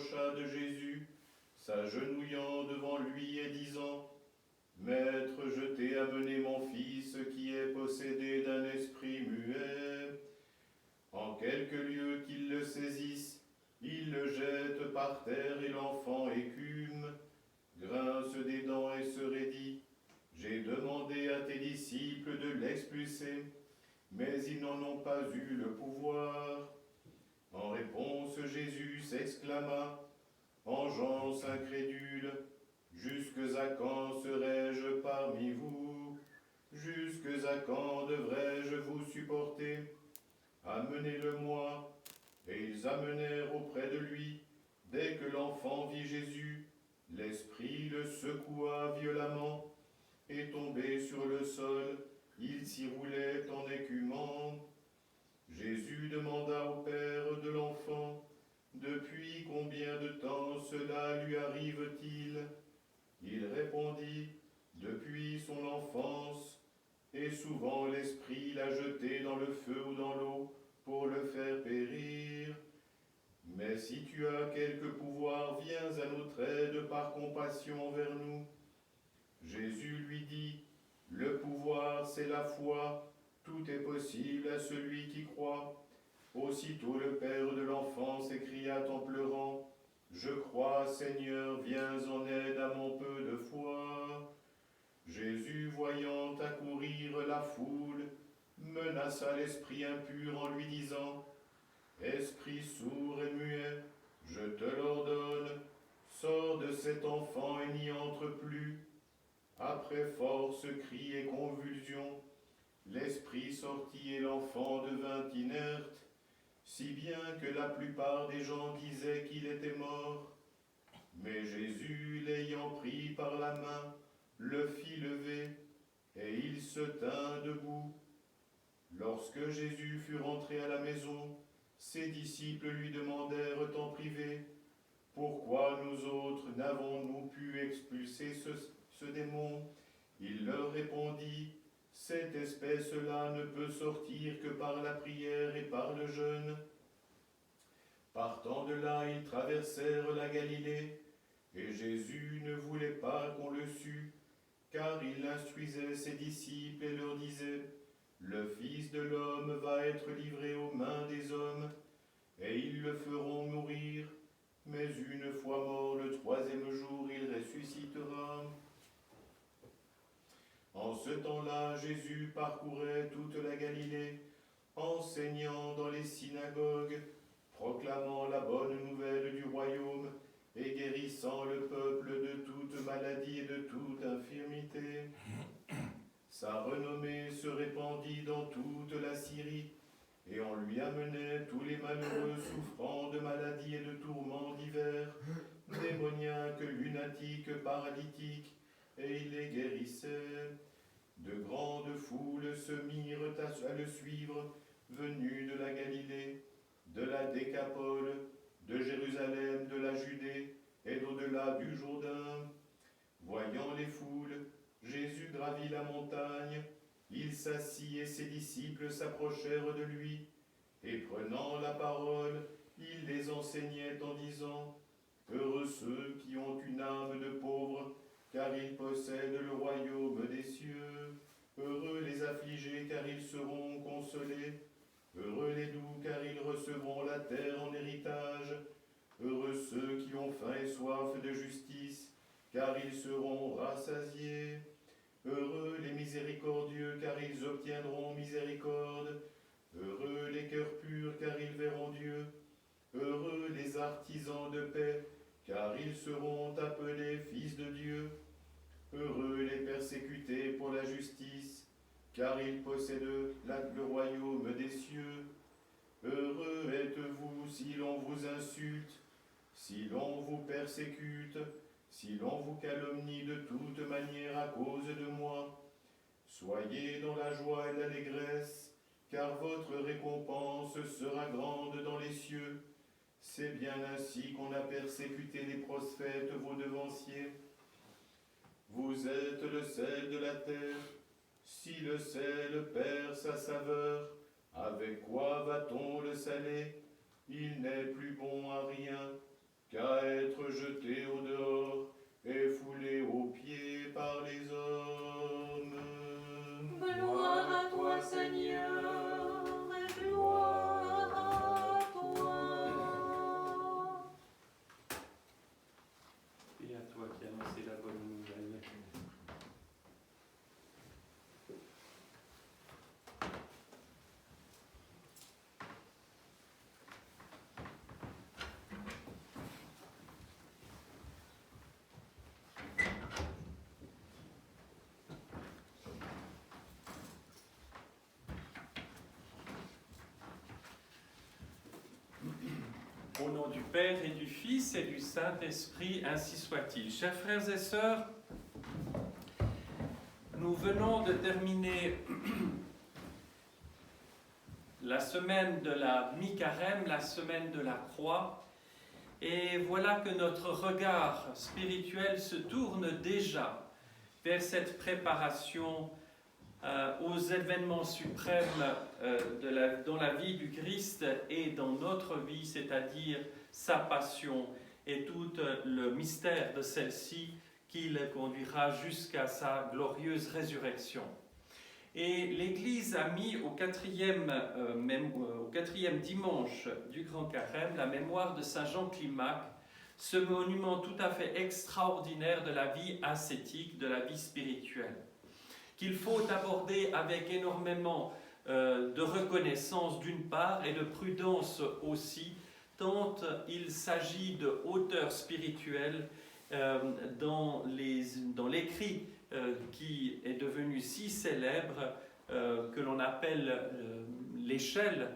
s'approcha de Jésus, s'agenouillant devant lui et disant, « Maître, je t'ai amené mon fils qui est possédé d'un esprit muet. » En quelque lieu qu'il le saisisse, il le jette par terre et l'enfant écume, grince des dents et se raidit. J'ai demandé à tes disciples de l'expulser, mais ils n'en ont pas eu le pouvoir. En réponse, Jésus s'exclama, « Engeance incrédule, jusques à quand serai-je parmi vous? Jusques à quand devrais-je vous supporter? Amenez-le-moi. » Et ils amenèrent auprès de lui. Dès que l'enfant vit Jésus, l'esprit le secoua violemment, et tombé sur le sol, il s'y roulait en écumant. Jésus demanda au père de l'enfant, « Depuis combien de temps cela lui arrive-t-il » Il répondit, « Depuis son enfance, et souvent l'esprit l'a jeté dans le feu ou dans l'eau pour le faire périr. Mais si tu as quelque pouvoir, viens à notre aide par compassion envers nous. » Jésus lui dit, « Le pouvoir, c'est la foi, tout est possible à celui qui croit. » Aussitôt le père de l'enfant s'écria en pleurant, « Je crois, Seigneur, viens en aide à mon peu de foi. » Jésus, voyant accourir la foule, menaça l'esprit impur en lui disant, « Esprit sourd et muet, je te l'ordonne, sors de cet enfant et n'y entre plus. » Après force cris et convulsions, l'esprit sortit et l'enfant devint inerte, si bien que la plupart des gens disaient qu'il était mort. Mais Jésus, l'ayant pris par la main, le fit lever, et il se tint debout. Lorsque Jésus fut rentré à la maison, ses disciples lui demandèrent en privé, « Pourquoi nous autres n'avons-nous pu expulser ce démon ?» Il leur répondit, « Cette espèce-là ne peut sortir que par la prière et par le jeûne. » Partant de là, ils traversèrent la Galilée, et Jésus ne voulait pas qu'on le sût, car il instruisait ses disciples et leur disait, « Le Fils de l'homme va être livré aux mains des hommes, et ils le feront mourir, mais une fois mort le troisième jour, il ressuscitera. » En ce temps-là, Jésus parcourait toute la Galilée, enseignant dans les synagogues, proclamant la bonne nouvelle du royaume et guérissant le peuple de toute maladie et de toute infirmité. Sa renommée se répandit dans toute la Syrie, et on lui amenait tous les malheureux souffrant de maladies et de tourments divers, démoniaques, lunatiques, paralytiques, et il les guérissait. De grandes foules se mirent à le suivre, venues de la Galilée, de la Décapole, de Jérusalem, de la Judée et d'au-delà du Jourdain. Voyant les foules, Jésus gravit la montagne, il s'assit et ses disciples s'approchèrent de lui, et prenant la parole, il les enseignait en disant, « Heureux ceux qui ont une âme de pauvre, car ils possèdent le royaume des cieux. Heureux les affligés, car ils seront consolés. Heureux les doux, car ils recevront la terre en héritage. Heureux ceux qui ont faim et soif de justice, car ils seront rassasiés. Heureux les miséricordieux, car ils obtiendront miséricorde. Heureux les cœurs purs, car ils verront Dieu. Heureux les artisans de paix, car ils seront appelés fils de Dieu. Heureux les persécutés pour la justice, car ils possèdent le royaume des cieux. Heureux êtes-vous si l'on vous insulte, si l'on vous persécute, si l'on vous calomnie de toute manière à cause de moi. Soyez dans la joie et l'allégresse, car votre récompense sera grande dans les cieux. C'est bien ainsi qu'on a persécuté les prophètes, vos devanciers. Vous êtes le sel de la terre. Si le sel perd sa saveur, avec quoi va-t-on le saler? Il n'est plus bon à rien, qu'à être jeté au dehors et foulé aux pieds par les hommes. Gloire à toi, Seigneur, gloire à toi. Et à toi qui annonçais la bonne nouvelle. Au nom du Père et du Fils et du Saint-Esprit, ainsi soit-il. Chers frères et sœurs, nous venons de terminer la semaine de la mi-carême, la semaine de la croix, et voilà que notre regard spirituel se tourne déjà vers cette préparation aux événements suprêmes dans la vie du Christ et dans notre vie, c'est-à-dire sa passion et tout le mystère de celle-ci qui le conduira jusqu'à sa glorieuse résurrection. Et l'Église a mis au quatrième dimanche du Grand Carême la mémoire de Saint Jean Climac, ce monument tout à fait extraordinaire de la vie ascétique, de la vie spirituelle, qu'il faut aborder avec énormément de reconnaissance d'une part et de prudence aussi, tant il s'agit de hauteur spirituelle dans l'écrit qui est devenu si célèbre, que l'on appelle l'échelle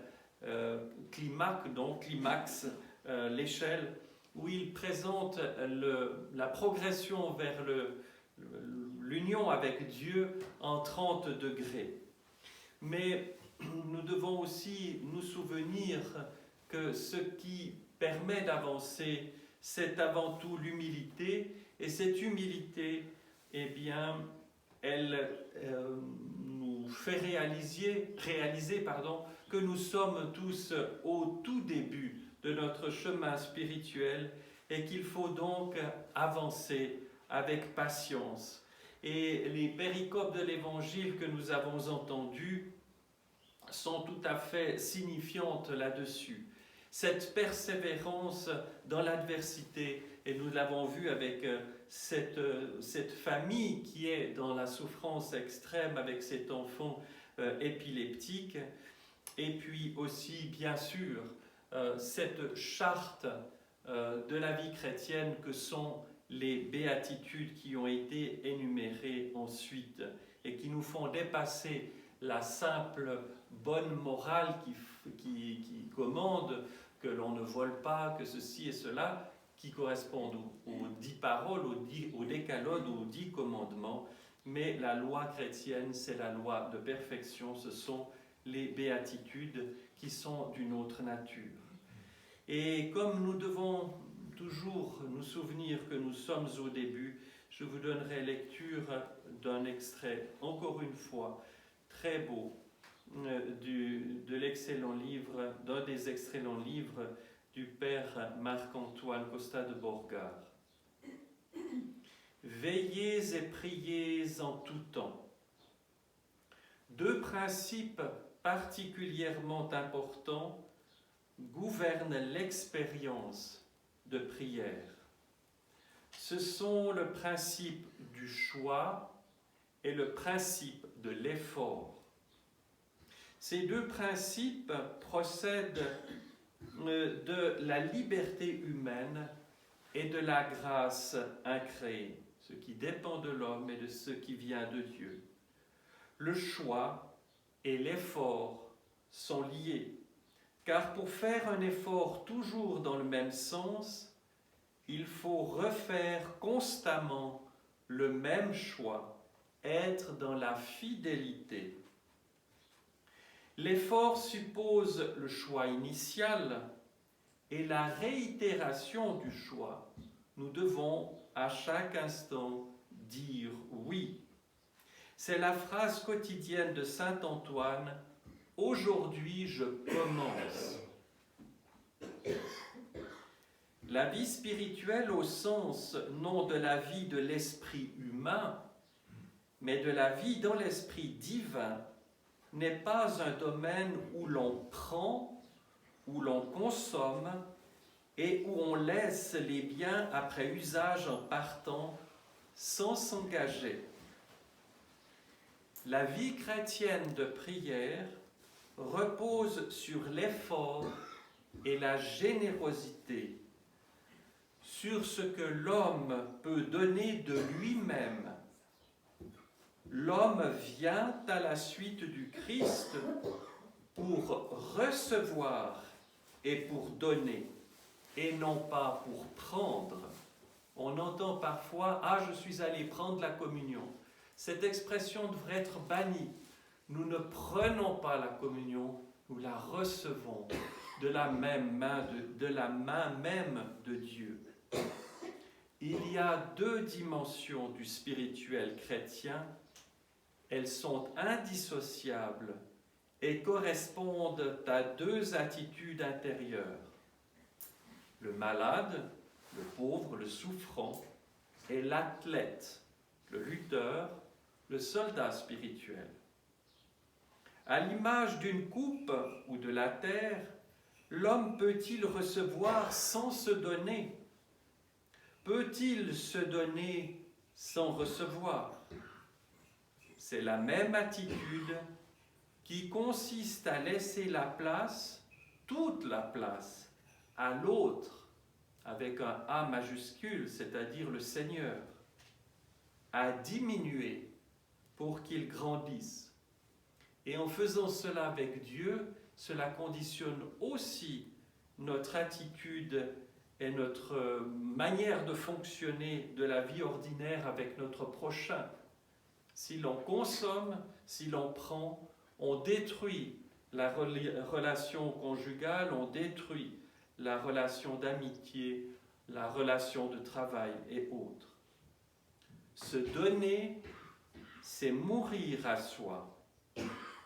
climax, donc climax, l'échelle, où il présente la progression vers l'union avec Dieu en 30 degrés. Mais nous devons aussi nous souvenir que ce qui permet d'avancer, c'est avant tout l'humilité, et cette humilité, eh bien, elle nous fait réaliser que nous sommes tous au tout début de notre chemin spirituel et qu'il faut donc avancer avec patience. Et les péricopes de l'Évangile que nous avons entendues sont tout à fait signifiantes là-dessus. Cette persévérance dans l'adversité, et nous l'avons vu avec cette famille qui est dans la souffrance extrême avec cet enfant épileptique, et puis aussi, bien sûr, cette charte de la vie chrétienne que sont les béatitudes qui ont été énumérées ensuite et qui nous font dépasser la simple bonne morale qui commande que l'on ne vole pas, que ceci et cela, qui correspondent aux 10 paroles, au décalogue, aux 10 commandements. Mais la loi chrétienne, c'est la loi de perfection, ce sont les béatitudes qui sont d'une autre nature. Et comme nous devons toujours nous souvenir que nous sommes au début, je vous donnerai lecture d'un extrait, encore une fois, très beau, de l'excellent livre, d'un des excellents livres du père Marc-Antoine Costa de Borgard. Veillez et priez en tout temps. 2 principes particulièrement importants gouvernent l'expérience de prière. Ce sont le principe du choix et le principe de l'effort. Ces 2 principes procèdent de la liberté humaine et de la grâce incréée, ce qui dépend de l'homme et de ce qui vient de Dieu. Le choix et l'effort sont liés, car pour faire un effort toujours dans le même sens, il faut refaire constamment le même choix, être dans la fidélité. L'effort suppose le choix initial et la réitération du choix. Nous devons à chaque instant dire oui. C'est la phrase quotidienne de saint Antoine « Aujourd'hui je commence ». La vie spirituelle au sens non de la vie de l'esprit humain, mais de la vie dans l'esprit divin, n'est pas un domaine où l'on prend, où l'on consomme et où on laisse les biens après usage en partant sans s'engager. La vie chrétienne de prière repose sur l'effort et la générosité, sur ce que l'homme peut donner de lui-même. L'homme vient à la suite du Christ pour recevoir et pour donner, et non pas pour prendre. On entend parfois « Ah, je suis allé prendre la communion ». Cette expression devrait être bannie. Nous ne prenons pas la communion, nous la recevons de la main même de Dieu. Il y a deux dimensions du spirituel chrétien. Elles sont indissociables et correspondent à deux attitudes intérieures. Le malade, le pauvre, le souffrant, et l'athlète, le lutteur, le soldat spirituel. À l'image d'une coupe ou de la terre, l'homme peut-il recevoir sans se donner? Peut-il se donner sans recevoir? C'est la même attitude qui consiste à laisser la place, toute la place, à l'autre, avec un A majuscule, c'est-à-dire le Seigneur, à diminuer pour qu'il grandisse. Et en faisant cela avec Dieu, cela conditionne aussi notre attitude et notre manière de fonctionner de la vie ordinaire avec notre prochain. Si l'on consomme, si l'on prend, on détruit la relation conjugale, on détruit la relation d'amitié, la relation de travail et autres. Se donner, c'est mourir à soi.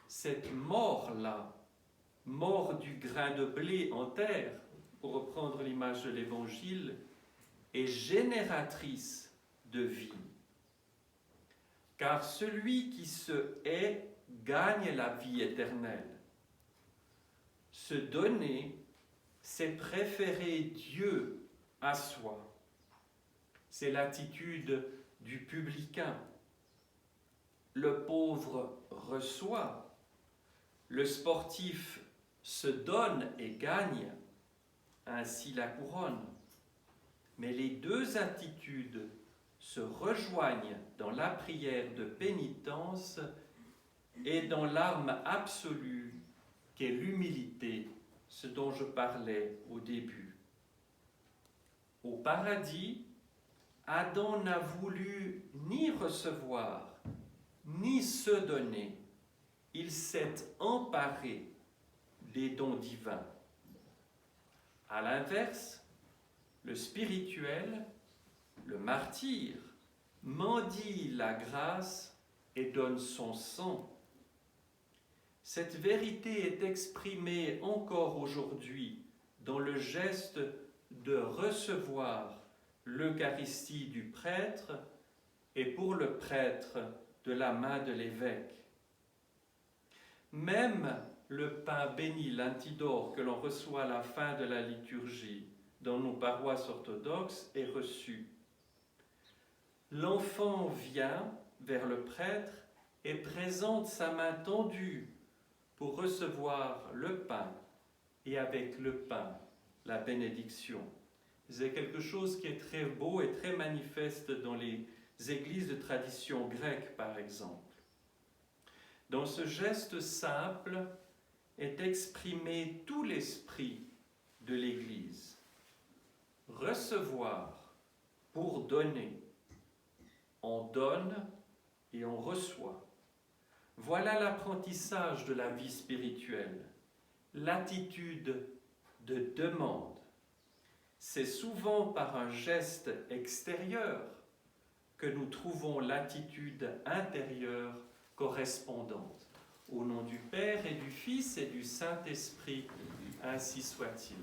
Cette mort-là, mort du grain de blé en terre, pour reprendre l'image de l'Évangile, est génératrice de vie. Car celui qui se hait gagne la vie éternelle. Se donner, c'est préférer Dieu à soi. C'est l'attitude du publicain. Le pauvre reçoit, le sportif se donne et gagne, ainsi la couronne. Mais les deux attitudes se rejoignent dans la prière de pénitence et dans l'arme absolue qu'est l'humilité, ce dont je parlais au début. Au paradis, Adam n'a voulu ni recevoir, ni se donner. Il s'est emparé des dons divins. À l'inverse, le spirituel, le martyr, mendie la grâce et donne son sang. Cette vérité est exprimée encore aujourd'hui dans le geste de recevoir l'Eucharistie du prêtre et pour le prêtre de la main de l'évêque. Même le pain béni, l'antidore que l'on reçoit à la fin de la liturgie dans nos paroisses orthodoxes est reçu. L'enfant vient vers le prêtre et présente sa main tendue pour recevoir le pain et avec le pain, la bénédiction. C'est quelque chose qui est très beau et très manifeste dans les églises de tradition grecque, par exemple. Dans ce geste simple est exprimé tout l'esprit de l'Église. Recevoir pour donner. On donne et on reçoit. Voilà l'apprentissage de la vie spirituelle, l'attitude de demande. C'est souvent par un geste extérieur que nous trouvons l'attitude intérieure correspondante. Au nom du Père et du Fils et du Saint-Esprit, ainsi soit-il.